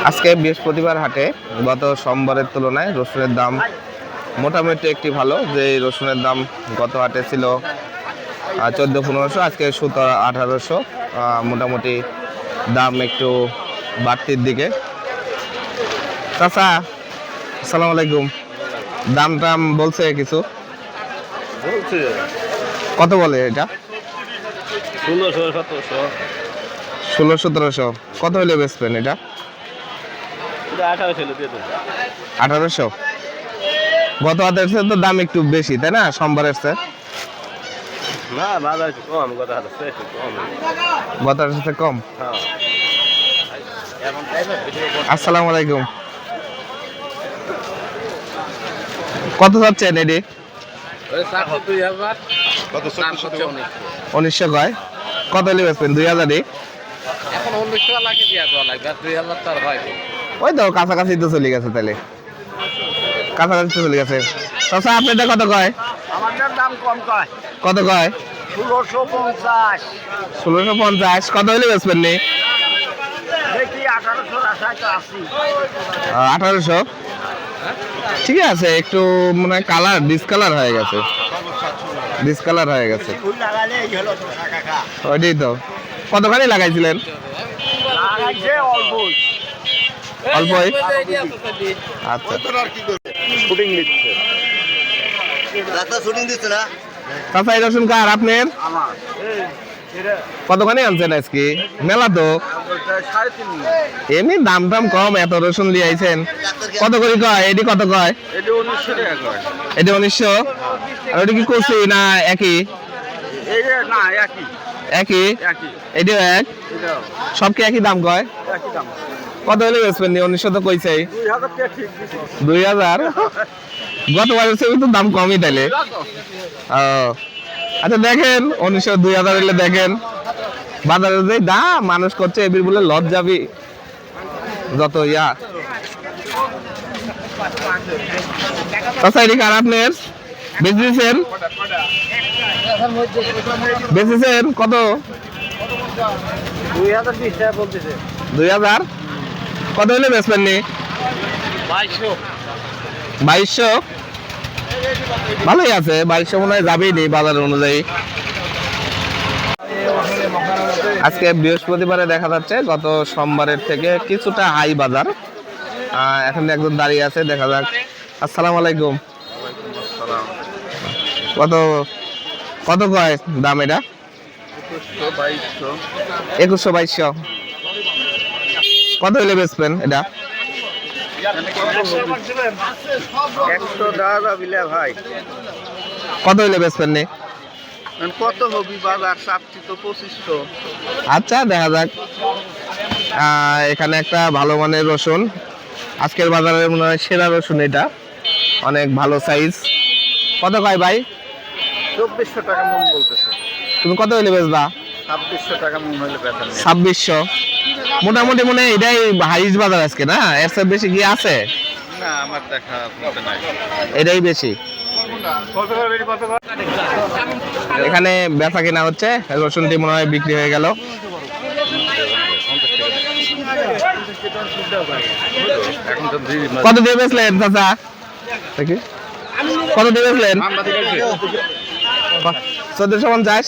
আজকে বৃহস্পতিবার হাটে গত সোমবারের তুলনায় রসুনের দাম মোটামুটি একটি ভালো। যে রসুনের দাম গত হাটে ছিল 1400-1500, আজকে 1700-1800। মোটামুটি দাম একটু বাড়তির দিকে। চাচা আসসালামু আলাইকুম, দাম টাম বলছে কিছু? বলছে কত বলে এটা? 1600-1700। 1600-1700। কত হলে বেচবেন এটা? 1800। গত হাটের চেয়ে তো দাম একটু বেশি, তাই না? সোমবারের চেয়ে না, বাজার একটু কম, গত হাটের চেয়ে একটু কম। গত হাটের চেয়ে কম। হ্যাঁ। আসসালামু আলাইকুম, কত যাচ্ছেন এডি? 1900 কয়? কত হলে বেচবেন? 2000-ই? এখন 1900 লাগে দিয়া দেওয়া লাগবে, 2000 তার হয়। ওই তো কাছাকাছি তো চলে গেছে, তাহলে কাছাকাছি তো চলে গেছে। চাচা আপনারটা কত কয়? আমাদের দাম কম কয়। কত কয়? 1650। 1650। কত হলে বেচবেন নি? দেখি 1800 আশায় তো আসি। 1800। ঠিক আছে, একটু মানে কালার ডিসকালার হয়ে গেছে, ডিসকালার হয়ে গেছে। ফুল লাগালে এই হলো তো কাকা। ওইটাই তো। কতখানি লাগাইছিলেন? লাগাইছে অল্পই। অল্পই। আচ্ছা, শুটিং দিচ্ছে। রাস্তা শুটিং দিচ্ছে না? চাচা এই রসুন কার আপনার? আমার। কতখানি আনছেন আজকে? মেলা তো। 3.5। এমনি দাম টাম কম, এত রসুন দিয়ে আইছেন। কত করে কয় এডি? কত কয়? এটা 1900 টাকা কয়। এটা 1900। আর ওটা কি করছি না একই? এই না একই। একই। একই। এটাও এক? এটাও সব কি একই দাম কয়? একই দাম। কত হলে বেচবেন? 1900 তো কইছেই। 2000 টাকা ঠিক দিছি। 2000। গতবারের চেয়ে তো দাম কমই তাইলে। ও আচ্ছা, দেখেন 1900 2000 হলে দেখেন বাজারে যে দাম মানুষ করছে, এবির বলে লজ যাবি যত ইয়া। আচ্ছা এটি কার আপনার? বেচেছেন? বেচেছেন কত? 2020 টাকা বলতেছে। 2000। কত হলে বেচবেন নি? 2200। 2200। ভালোই আছে, 2200 মনে হয় যাবেই নি বাজার অনুযায়ী। আজকে বৃহস্পতিবারে দেখা যাচ্ছে গত সোমবারের থেকে কিছুটা হাই বাজার। এখন একজন দাঁড়িয়ে আছে, দেখা যাক। আসসালামু আলাইকুম, কত কত কয় দাম এটা? 2100-2200। কত হলে বেচবেন এটা? 100 দাদা বিলে ভাই। কত হলে বেচবেন নি? কত হবি বাজার চাপছি তো 2500। আচ্ছা দেখা যাক। এখানে একটা ভালো মানের রসুন, আজকের বাজারের মনে হয় সেরা রসুন এটা, অনেক ভালো সাইজ। কত কয় ভাই? 2400 টাকা মন বলতেছে। তুমি কত হইলে বেচবা? 2600 টাকা মন হইলে বেচা নেই। 2600। মোটামুটি মনে হয় এটাই হাইস্ট বাজার আজকে, না? এর চেয়ে বেশি কি আছে? না আমার দেখা মতে নাই। এটাই বেশি। এখানে বেচা কিনা হচ্ছে, রসুনটি মনে হয় বিক্রি হয়ে গেল। কত দিয়ে বেচলেন চাচা? কত দিয়ে বেচলেন? 1450।